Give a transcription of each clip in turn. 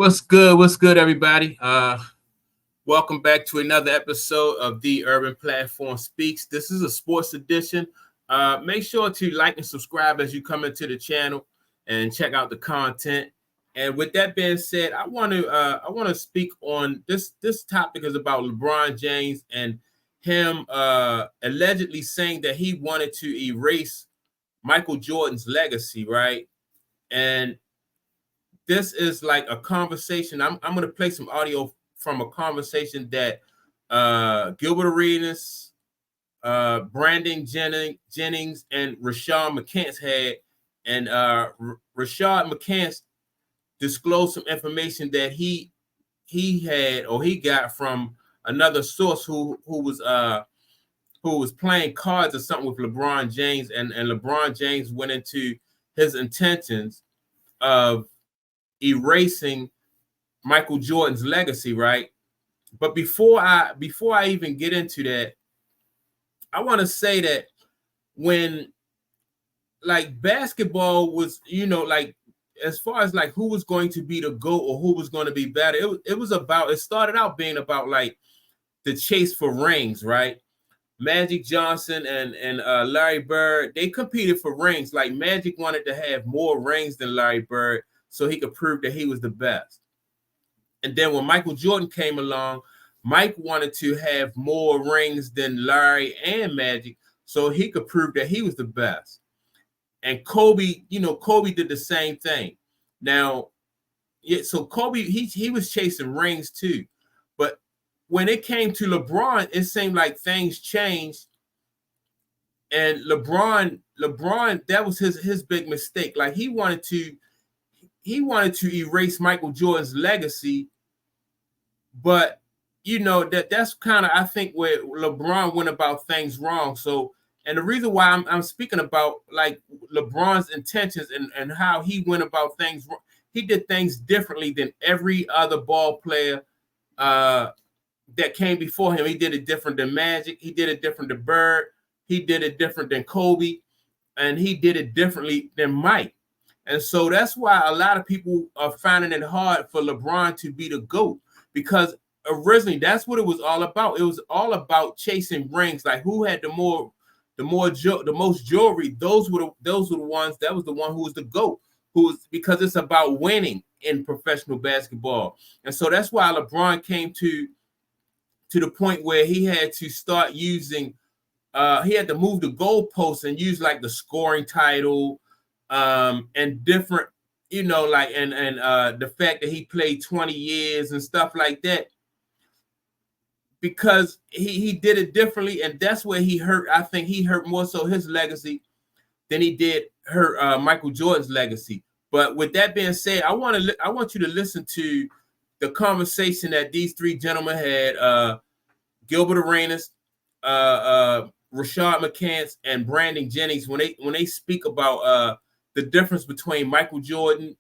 What's good? What's good, everybody? Welcome back to another episode of the Urban Platform Speaks. This is a sports edition. Make sure to like and subscribe as you come into the channel and check out the content. And with that being said, I want to speak on this topic is about LeBron James and him allegedly saying that he wanted to erase Michael Jordan's legacy, right? And this is like a conversation. I'm going to play some audio from a conversation that Gilbert Arenas, Brandon Jennings, and Rashad McCants had. And Rashad McCants disclosed some information that he had or he got from another source who was playing cards or something with LeBron James, and LeBron James went into his intentions of erasing Michael Jordan's legacy, right? But before I even get into that, I want to say that when like basketball was, like as far as like who was going to be the GOAT or who was going to be better, it started out being about like the chase for rings, right? Magic Johnson and Larry Bird, they competed for rings. Like Magic wanted to have more rings than Larry Bird so he could prove that he was the best. And then when Michael Jordan came along, Mike wanted to have more rings than Larry and Magic so he could prove that he was the best. And Kobe, Kobe did the same thing. Now, so Kobe, he was chasing rings too. But when it came to LeBron, it seemed like things changed. And LeBron, that was his big mistake. Like he wanted to erase Michael Jordan's legacy, but that's kind of I think where LeBron went about things wrong. So, and the reason why I'm speaking about like LeBron's intentions and how he went about things, he did things differently than every other ball player that came before him. He did it different than Magic. He did it different than Bird. He did it different than Kobe, and he did it differently than Mike. And so that's why a lot of people are finding it hard for LeBron to be the GOAT, because originally that's what it was all about. It was all about chasing rings, like who had the most jewelry. Those were the ones. That was the one who was the GOAT. Because it's about winning in professional basketball. And so that's why LeBron came to the point where he had to start using. He had to move the goalposts and use like the scoring title. And different, like and the fact that he played 20 years and stuff like that, because he did it differently, and that's where he hurt. I think he hurt more so his legacy than he did hurt Michael Jordan's legacy. But with that being said, I want you to listen to the conversation that these three gentlemen had: Gilbert Arenas, Rashad McCants, and Brandon Jennings, when they speak about the difference between Michael Jordan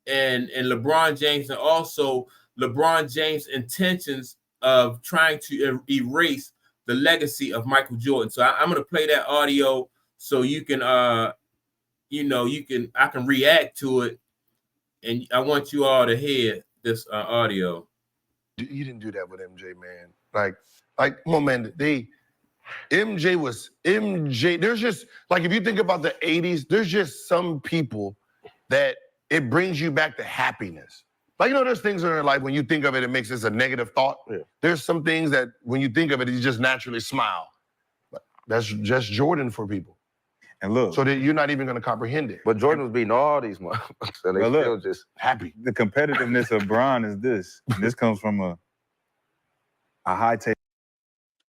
and LeBron James, and also LeBron James' intentions of trying to erase the legacy of Michael Jordan. So I'm going to play that audio so you can, I can react to it, and I want you all to hear this audio. You didn't do that with MJ, man. Like, come on, man. MJ was MJ. There's just like, if you think about the 80s, there's just some people that it brings you back to happiness. Like, there's things in your life when you think of it, it makes this a negative thought. Yeah. There's some things that when you think of it, you just naturally smile. But that's just Jordan for people. And look, so that you're not even going to comprehend it. But Jordan was beating all these motherfuckers, and they still just happy. The competitiveness of Bron is this. And this comes from a high take.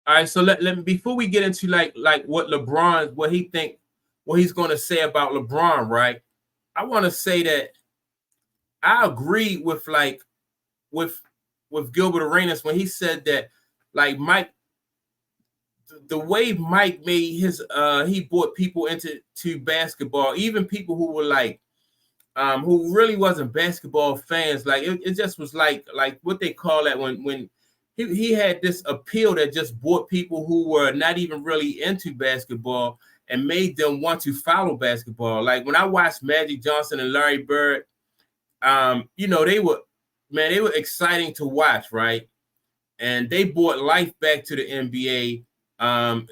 All right, so let me, before we get into like what LeBron, what he's going to say about LeBron, right? I want to say that I agree with Gilbert Arenas when he said that, like, Mike, the way Mike made his he brought people into basketball, even people who were like who really wasn't basketball fans. Like it just was like what they call that when he had this appeal that just brought people who were not even really into basketball and made them want to follow basketball. Like when I watched Magic Johnson and Larry Bird, they were man, they were exciting to watch, right? And they brought life back to the NBA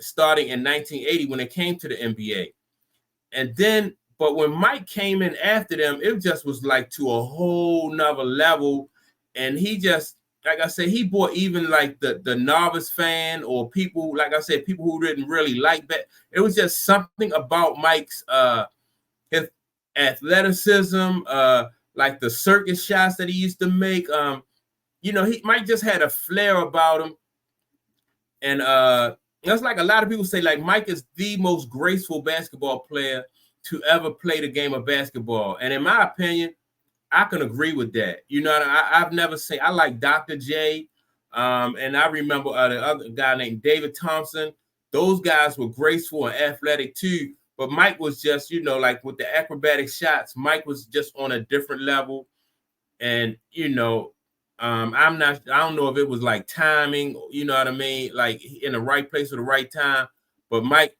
starting in 1980 when it came to the NBA. And then, but when Mike came in after them, it just was like to a whole nother level. And he just, like I said, he brought even like the novice fan or people, like I said, people who didn't really like that. It was just something about Mike's his athleticism, like the circus shots that he used to make. Mike just had a flair about him. And that's like a lot of people say, like, Mike is the most graceful basketball player to ever play the game of basketball. And in my opinion, I can agree with that. I've never seen, I like Dr. J. And I remember the other guy named David Thompson. Those guys were graceful and athletic too. But Mike was just, like with the acrobatic shots, Mike was just on a different level. And, I don't know if it was like timing, you know what I mean? Like in the right place at the right time. But Mike,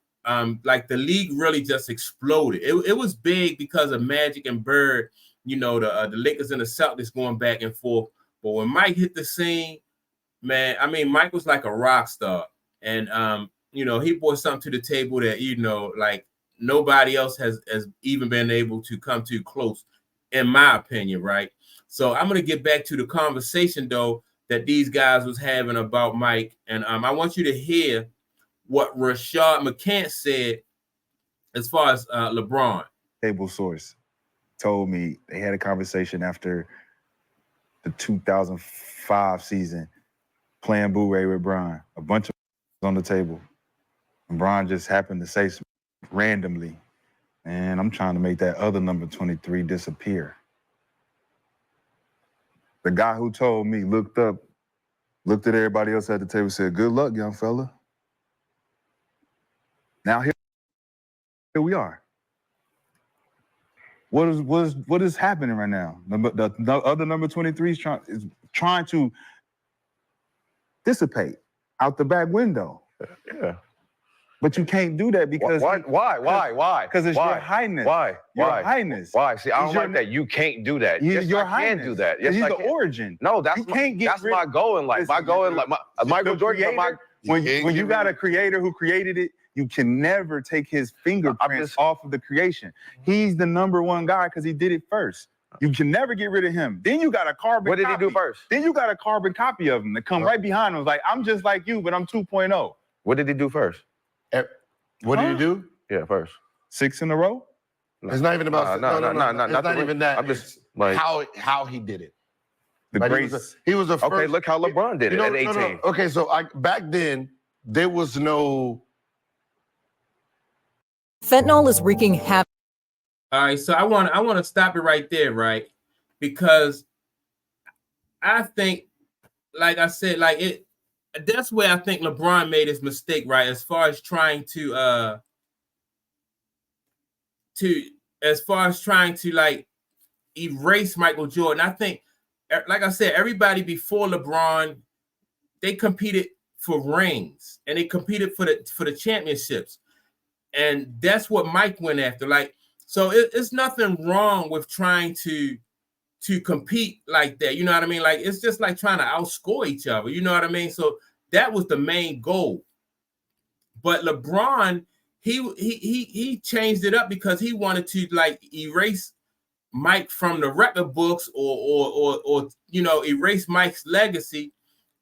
like the league really just exploded. It was big because of Magic and Bird, the Lakers and the Celtics going back and forth. But when Mike hit the scene, man, I mean, Mike was like a rock star. And, he brought something to the table that, like nobody else has even been able to come too close, in my opinion, right? So I'm going to get back to the conversation, though, that these guys was having about Mike. And I want you to hear what Rashad McCants said as far as LeBron. Table source told me they had a conversation after the 2005 season playing Boo Ray with Bron. A bunch of on the table. And Bron just happened to say randomly, and I'm trying to make that other number 23 disappear. The guy who told me looked at everybody else at the table, said, "Good luck, young fella." Now here we are. What is happening right now? The other number 23 is trying to dissipate out the back window. Yeah. But you can't do that because why? Because it's your highness. Why? Your highness. Why? See, I don't like that. You can't do that. Yes, your I highness. can do that. Yes, he's I the can. origin. No, that's my goal in life. My goal in life. Michael Jordan. When you got a creator who created it, you can never take his fingerprints off of the creation. He's the number one guy because he did it first. You can never get rid of him. Then you got a carbon copy. What did he do first? Then you got a carbon copy of him that come right behind him. Like, I'm just like you, but I'm 2.0. What did he do first? What did he do? Yeah, first. 6 in a row? It's not even about no. It's not even that. I'm just like how he did it. The like grace. He was the first. Okay, look how LeBron did it at 18. No. Okay, so back then there was no. Fentanyl is wreaking havoc. All right, so I want to stop it right there, right? Because I think, like I said, like it. That's where I think LeBron made his mistake, right? As far as trying to like erase Michael Jordan. I think, like I said, everybody before LeBron, they competed for rings and they competed for the championships, and that's what Mike went after. Like, so it's nothing wrong with trying to compete like that. You know what I mean? Like, it's just like trying to outscore each other. You know what I mean? So that was the main goal. But LeBron, he changed it up because he wanted to like erase Mike from the record books or erase Mike's legacy.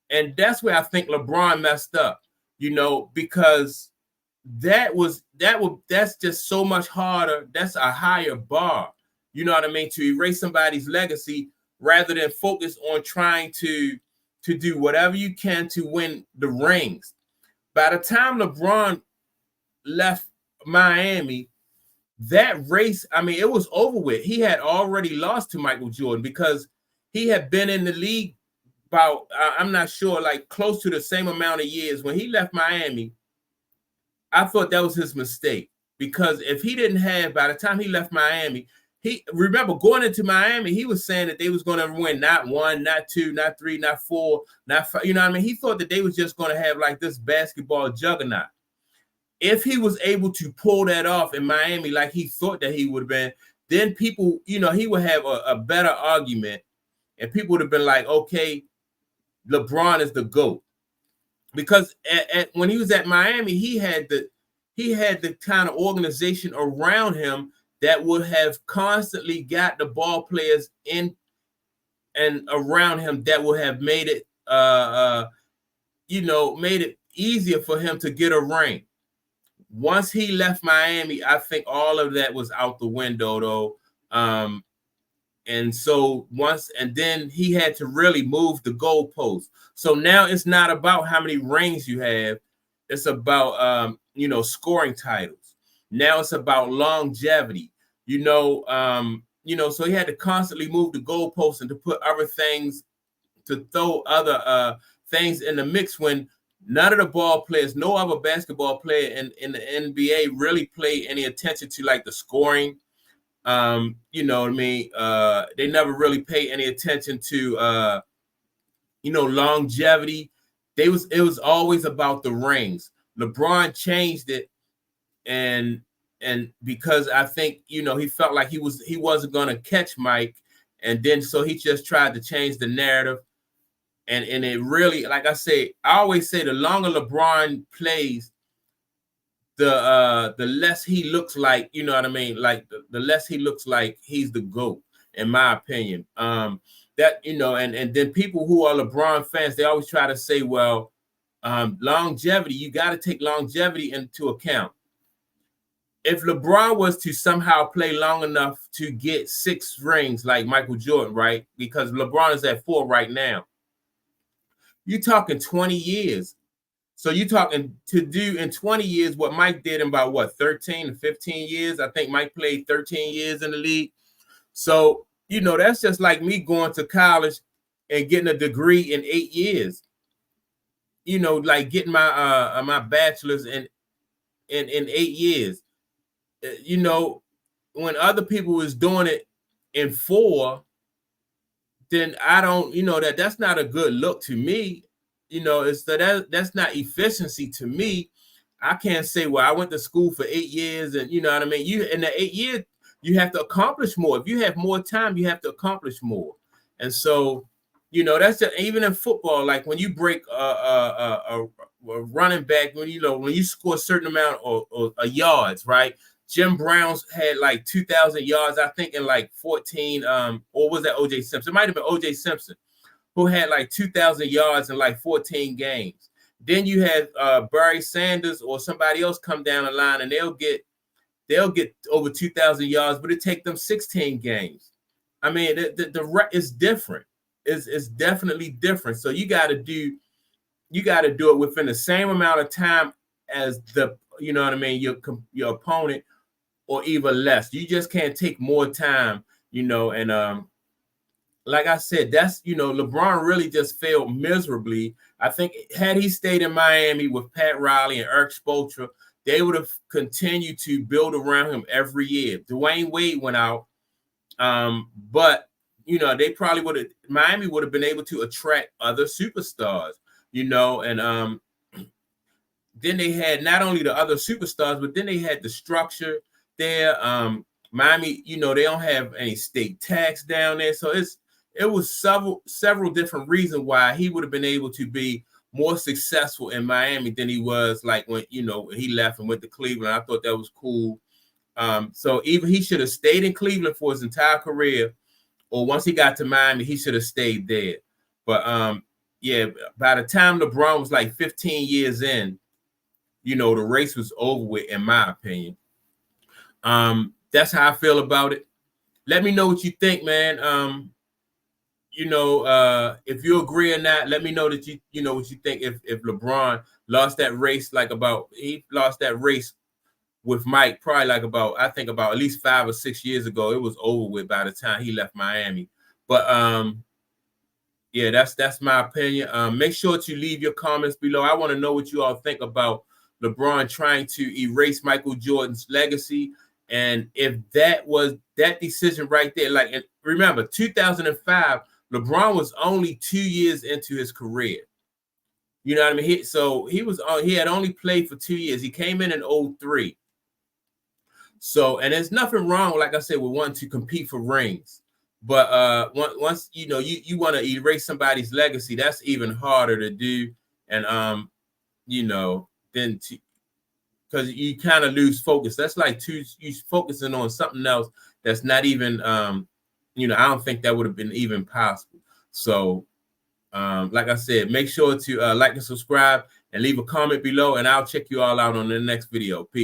And that's where I think LeBron messed up, because that's just so much harder. That's a higher bar. You know what I mean? To erase somebody's legacy rather than focus on trying to do whatever you can to win the rings. By the time LeBron left Miami, that race, I mean, it was over with. He had already lost to Michael Jordan because he had been in the league about, I'm not sure, like close to the same amount of years. When he left Miami, I thought that was his mistake because if he didn't have, by the time he left Miami, remember going into Miami, he was saying that they was going to win not 1, not 2, not 3, not 4, not 5. You know what I mean? He thought that they was just going to have like this basketball juggernaut. If he was able to pull that off in Miami like he thought that he would have been, then people, he would have a better argument. and people would have been like, okay, LeBron is the GOAT. Because when he was at Miami, he had the kind of organization around him that would have constantly got the ball players in and around him that would have made it made it easier for him to get a ring. Once he left Miami, I think all of that was out the window, though. And then he had to really move the goalposts. So now it's not about how many rings you have. It's about, scoring titles. Now it's about longevity, so he had to constantly move the goalposts and to put other things, to throw other things in the mix when none of the ball players, no other basketball player in the NBA really pay any attention to like the scoring. You know what I mean? They never really pay any attention to longevity. It was always about the rings. LeBron changed it, and because I think he felt like he wasn't gonna catch Mike, and then so he just tried to change the narrative. And it really, like I say, I always say the longer LeBron plays, the less he looks like, you know what I mean? Like the less he looks like he's the GOAT, in my opinion. And then people who are LeBron fans, they always try to say, well, longevity, you got to take longevity into account. If LeBron was to somehow play long enough to get 6 rings like Michael Jordan, right? Because LeBron is at 4 right now. You're talking 20 years. So you're talking to do in 20 years what Mike did in about 13 to 15 years. I think Mike played 13 years in the league. So, that's just like me going to college and getting a degree in 8 years. Like getting my my bachelor's in 8 years. When other people was doing it in 4, then I don't, that's not a good look to me. It's that's not efficiency to me. I can't say, well, I went to school for 8 years, and you know what I mean. You in the 8 years, you have to accomplish more. If you have more time, you have to accomplish more. And so, that's just, even in football. Like when you break a running back, when you score a certain amount of yards, right? Jim Brown's had like 2,000 yards, I think, in like 14. Or was that O.J. Simpson? It might have been O.J. Simpson, who had like 2,000 yards in like 14 games. Then you had Barry Sanders or somebody else come down the line, and they'll get over 2,000 yards, but it take them 16 games. I mean, the is different. It's definitely different. So you got to do it within the same amount of time as your opponent, or even less. You just can't take more time, and like I said, that's, LeBron really just failed miserably. I think had he stayed in Miami with Pat Riley and Eric Spoelstra, they would have continued to build around him every year. Dwayne Wade went out, but they probably Miami would have been able to attract other superstars, and then they had not only the other superstars, but then they had the structure there. Miami, they don't have any state tax down there, so it was several different reasons why he would have been able to be more successful in Miami than he was like when he left and went to Cleveland. I thought that was cool. So even he should have stayed in Cleveland for his entire career, or once he got to Miami, he should have stayed there. But by the time LeBron was like 15 years in, the race was over with, in my opinion. That's how I feel about it. Let me know what you think, man. If you agree or not, let me know that you know what you think. If LeBron lost that race, he lost that race with Mike, probably about at least 5 or 6 years ago. It was over with by the time he left Miami. But that's my opinion. Make sure to leave your comments below. I want to know what you all think about LeBron trying to erase Michael Jordan's legacy. And if that was that decision right there, and remember, 2005, LeBron was only 2 years into his career. You know what I mean? He had only played for 2 years. He came in 2003. So, and there's nothing wrong, like I said, with wanting to compete for rings. But once you know you want to erase somebody's legacy, that's even harder to do. And you know, then because you kind of lose focus. That's like you focusing on something else that's not even you know, I don't think that would have been even possible. So like I said, make sure to like and subscribe and leave a comment below, and I'll check you all out on the next video. Peace.